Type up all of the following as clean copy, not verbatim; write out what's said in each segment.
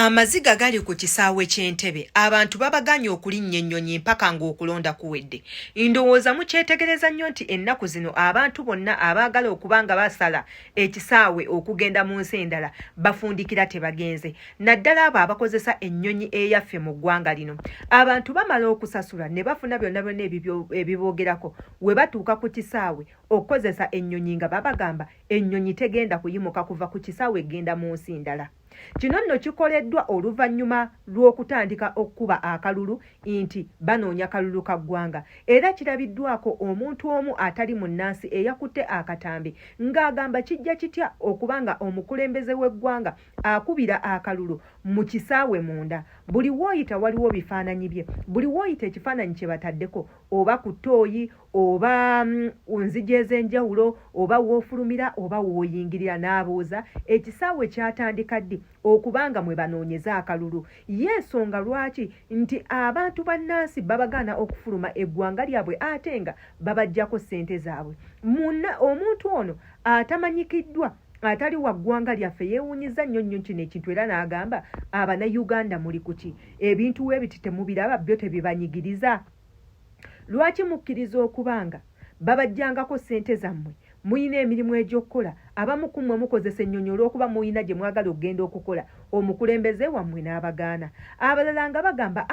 Amaziga gali ku kisaawe ky'Entebbe abantu babaganye okulinnya ennyonyi mpaka ng'okulonda kuwedde. Ndowooza mukyetegereza nnyo nti ennaku zino abantu bonna abaagala okuba nga basala ekisaawe okugenda mu nsi endala bafundikira tebagenze. Naddala abo abakozesa ennyonyi eyaffe mu ggwanga lino. Abantu bamala okusasula ne bafuna byonna byonna ebiboogerako we batuuka ku kisaawe okukozesa ennyonyi nga babagamba ennyonyi tegenda kuyimuka kuva ku kisaawe egenda mu nsi ndala. Kino nno kikoleddwa oluvannyuma lw'okutandika okkuba akalulu nti banoonya kalulu ka ggwanga. Era kirabiddwako omuntu omu atali munnansi eyakutte akatambi ng'agamba kijja kitya okubanga omukulembeze w'eggwanga akubira akalulu mu kisaawe munda. Buli w'oyita waliwo bifaananyi bye. Buli w'oyita ekifaananyi kye bataddeko oba ku ttooyi oba nzigi ez'enjawulo oba w'ofulumira oba w'oyingirira n'abuuza ekisaawe kyatandika ddi okubanga mwe banoonyeza akalulu. Y'ensonga lwaki nti abantu bannansi babagaana okufuluma eggwanga lyabwe ate nga babaggyako ssente zaabwe. Omuntu ono atamanyikiddwa atali wa ggwanga lyaffe yeewuunyiza nnyo kino ekintu era n'agamba Abannayuganda muli kuki? Ebintu weebiti temubiraba byo tebibanyigiriza? Lwaki mukkiriza okubanga babajjangako ssente zammwe? Muyina emirimu egy'okukola abamu ku mmwe mukozesa ennyonyi olw'okuba muyina gye mwagala okugenda okukola omukulembeze wammwe n'abagaana. Abalala nga bagamba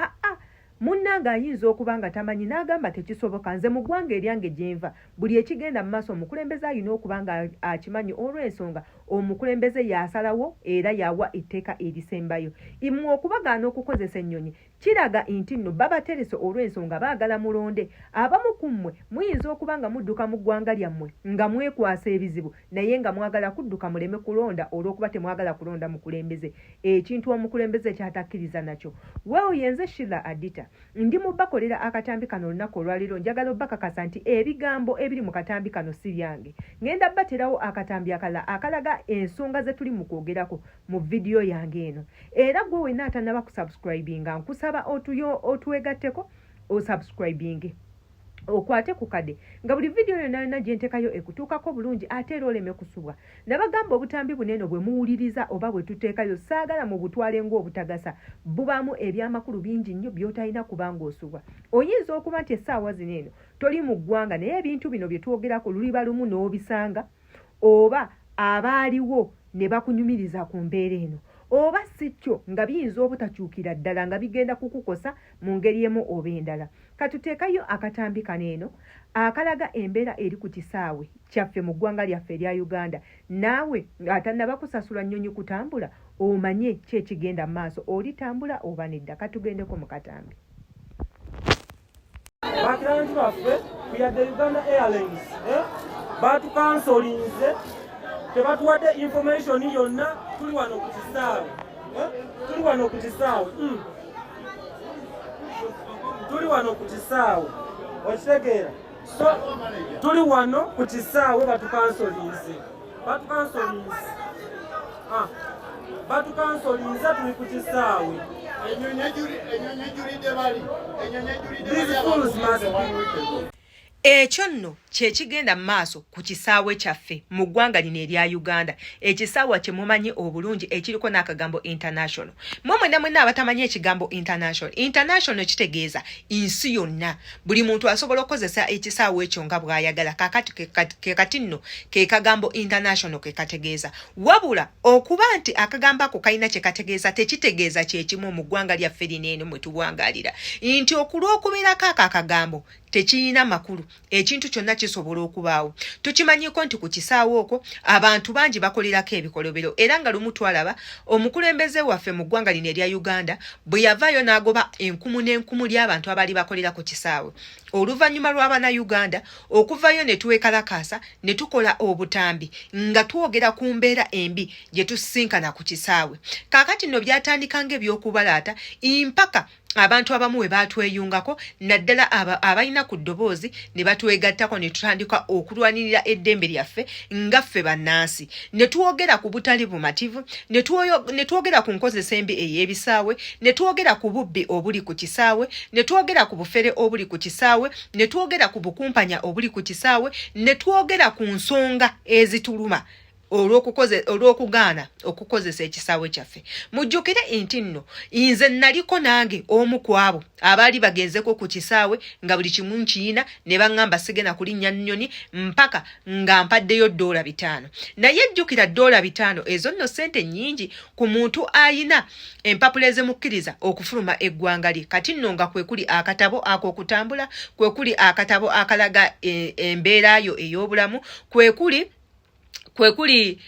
munnange ayinza okuba nga tamanyi n'agamba tekisoboka, nze mu ggwanga eryange gye nva buli ekigenda mu maaso omukulembeze alina okuba nga akimanyi. Olw'ensonga omukulembeze yasalawo era yawa etteeka erisembayo. Mmwe okubagaana okukozesa ennyonyi kiraga nti nno babaterese olw'ensonga baagala mulonde. Abamu ku mmwe muyinza okuba nga mudduka mu ggwanga lyammwe nga mwekwasa ebizibu naye nga mwagala kudduka muleme kulonda olw'okuba temwagala kulonda mukulembeze. Ekintu omukulembeze kyatakkiriza nakyo. Weewo yenze Sheila Adita ndi mubakolera akatambi kano olunaku olwaliro njagala obbakakasa nti ebigambo ebiri mu katambi kano si byange. Ngenda baterawo akatambi akalala akalaga ensonga ze tuli mu kwogerako mu vidiyo yange eno. Era gwe wenna atanaba kusubscribinga nkusaba otwegatteko osubscribinge okwate ku kade nga buli vidiyo yonna gye nteekayo ekutuukako bulungi ate era oleme kusubwa. Nabagamba obutambi bunene bwe muwuliriza oba bwe tuteekayo saagala mu butwale ng'obutagasa. Bubaamu ebyamakulu bingi nnyo by'otalina kubanga osubwa. Oyinza okuba nti essaawa zino eno toli mu ggwanga naye ebintu bino bye twogerako luliba lumu n'obisanga oba abaaliwo ne bakunyumiriza ku mbeera eno. Oba si kyo nga biyinza obutakyukira ddala nga bigenda kukukosa mu ngeri emu oba endala. Katuteekayo akatambi kano eno akalaga embeera eri ku kisaawe kyaffe mu ggwanga lyaffe erya Uganda. Naawe atannaba kusasula nnyonyi kutambula omanye ki ekigenda mu maaso, olitambula oba nedda. Katugendeko mu katambi. Bakiranti baffe kuyadde Uganda Airlines batukansolinze tebatuwadde information yonna. Tuli wano ku kisaawe tuli wano ku kisaawe tuli wano ku kisaawe okitegeera. So tuli wano ku kisaawe batukansolinze batukansolinze tuli ku kisaawe. Ekyo nno kye kigenda mu maaso ku kisaawe kyaffe mu ggwanga lino erya Uganda. Ekisaawa kye mumanyi obulungi ekiriko n'akagambo international. Mwenna abatamanyi ekigambo international kitegeeza nsi yonna. Buli muntu asobola okukozesa ekisaawe ekyo nga bw'ayagala. Kakati nno ke kagambo international ke kategeeza. Wabula okuba nti akagambo ako kalina kye kategeeza tekitegeeza kyekimu mu ggwanga lyaffe lino eno mwe tuwangalira nti okulw'okubeerako akagambo tekiyina makulu. Ekintu kyonna kisobola okubaawo. Tukimanyiko nti ku kisaawe okwo abantu bangi bakolerako ebikolobero era nga lumu twalaba omukulembeze waffe mu ggwanga lino erya Uganda bwe yavaayo n'agoba enkumu n'enkumu ly'abantu abaali bakolera ku kisaawe. Oluvannyuma lw'Abannayuganda okuvayo ne tuwekalakaasa ne tukola obutambi nga twogera ku mbeera embi gye tusisinkana ku kisaawe. Kaakati nno byatandika ng'ebyokubalaata mpaka abantu abamu we batweyungako naddala abalina ku ddoboozi ne batwegattako ne tutandika okulwanirira eddembe lyaffe nga ffe bannansi. Ne twogera ku butali bumativu, ne twogera ku nkozesa embi ey'ebisaawe, ne twogera ku bubbi obuli ku kisaawe, ne twogera ku bufere obuli ku kisaawe, ne twogera ku bukumpanya obuli ku kisaawe, ne twogera ku nsonga ezituluma olw'okugaana okukozesa ekisaawe kyaffe. Mujjukire nti nno nze naliko nange omu ku abo abaali bagenzeko ku kisaawe nga buli kimu nkiyina ne baŋŋamba sigenda kulinnya nnyonyi mpaka nga mpaddeyo $5. Naye jjukira $5 ezo nno ssente nnyingi ku muntu ayina empapula ezimukkiriza okufuluma eggwanga lye. Kati nno nga kwe kuli akatabo ak'okutambula, kwe kuli akatabo akalaga embeera yo ey'obulamu, kwe kuli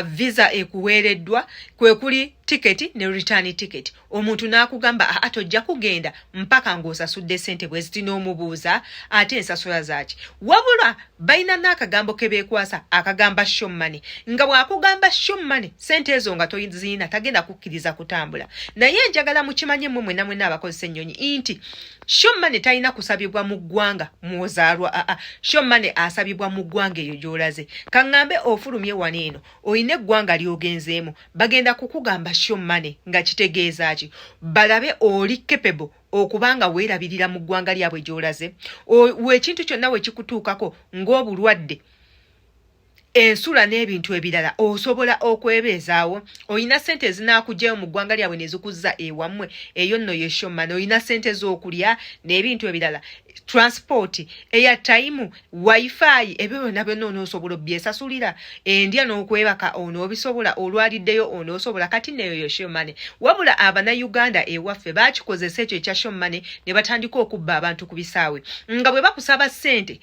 visa ekuweereddwa, kwe kuli ticket ne return ticket. Omuntu n'akugamba tojja kugenda mpaka ng'osasudde ssente bwe ziti n'omubuuza ate ensasula zaaki. Wabula balina n'akagambo ke beekwasa akagamba show money. Nga bw'akugamba show money ssente ezo nga toziina tagenda kukkiriza kutambula. Naye njagala mukimanye mmwe mwena abakozesa ennyonyi nti show money talina kusabibwa mu ggwanga mw'ozaalwa. Show money asabibwa mu ggwanga eyo gy'olaze. Kaŋŋambe ofulumye wano eno oyina eggwanga ly'ogenzeemu bagenda kukugamba show money nga kitegeeza ki balabe oli capable okubanga weerabirira mu ggwanga lyabwe gy'olaze. Ekintu kyonna we kikutuukako ng'obulwadde, ensula n'ebintu ebirala osobola okwebeezaawo. Oyina ssente ezinaakugyayo mu ggwanga lyabwe ne zikuzza ewammwe, eyo nno ye show money. Oyina ssente z'okulya n'ebintu ebirala, transport, airtime, wifi, ebyo byonna byonna onoosobola obyesasulira. Endya n'okwebaka onoobisobola, olwaliddeyo onoosobola. Kati neyo ye show money. Wabula Abannayuganda ewaffe baakikozesa ekyo ekya show money ne batandika okubba abantu ku bisaawe. Nga bwe bakusaba ssente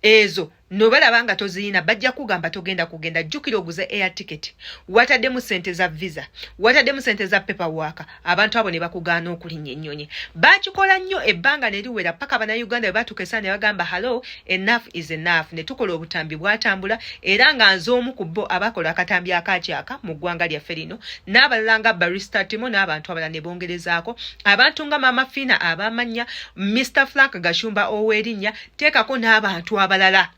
ezo nobalaba nga toziyina bajja kugamba togenda kugenda. Jjukira oguze air ticket, wataddemu ssente za visa, wataddemu ssente za paperwork. Abantu abo ne bakugaana okulinnya ennyonyi. Bakikola nnyo ebbanga ne liwera paka Abannayuganda bwe batukesa ne bagamba hello, enough is enough. Ne tukola obutambi bwatambula era nga nze omu ku bo abakola akatambi akakyaka mu ggwanga lyaffe lino, n'abalala nga Barrister Timo n'abantu abalala ne bongerezaako. Abantu nga Mama Fina abamanya, Mr. Frank Gashumba ow'erinnya, teekako n'abantu abalala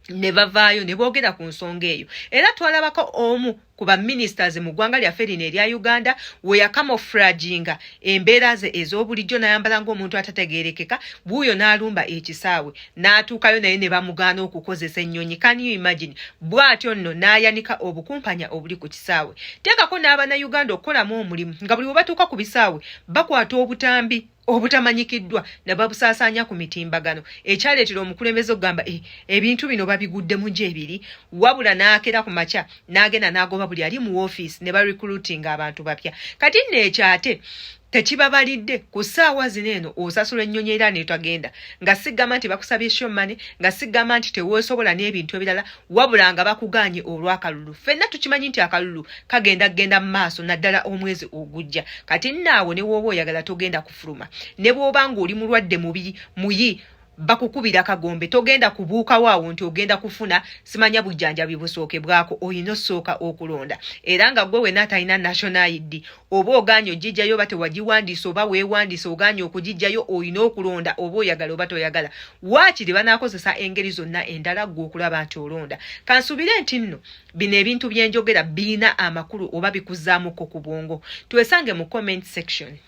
ne bavaayo ne boogera ku nsonga eyo. Era twalabako omu ku baministers mu ggwanga lyaffe lino erya Uganda we yakamofraginga embeera ze ez'obulijjo n'ayambala ng'omuntu atategeerekeka, buuyo n'alumba ekisaawe n'atuukayo naye ne bamugaana okukozesa ennyonyi. Can you imagine? Bw'atyo nno n'ayanika obukumpanya obuli ku kisaawe. Teekako n'Abannayuganda okukolamu omulimu nga buli we batuuka ku bisaawe bakwata obutambi obutamanyikiddwa ne babusaasaanya ku mitimbagano, ekyaleetera omukulembeze okugamba ebintu bino babiguddemu gy'ebiri. Wabula n'akera ku makya n'agenda n'agoba buli ali mu woofiisi ne barecruitinga abantu bapya. Kati nno ekyo ate tekibabalidde ku ssaawa zino eno osasula ennyonyi era netagenda, nga sigamba nti bakusabye show money, nga sigamba nti teweesobola n'ebintu ebirala, wabula nga bakugaanye olw'akalulu. Ffenna tukimanyi nti akalulu kagenda mu maaso naddala omwezi ogujja. Kati naawe ne w'oba oyagala togenda kufuluma, ne bw'oba ng'oli mulwadde muyi bakukubira kagombe togenda kubuuka waawo nti ogenda kufuna simanya bujjanjabi busooke bwako. Oyina osooka okulonda era nga gwe wena atalina national ID oba ogaanye ogijjayo oba tewagiwandiisa oba weewandiisa ogaanye okugijjayo, oyina okulonda oba oyagala oba toyagala. Waakiri banaakozesa engeri zonna endala gwe okulaba nti olonda. Kansubire nti nno bino ebintu byenjogera birina amakulu oba bikuzaamuko ku bwongo. Twesange mu comment section.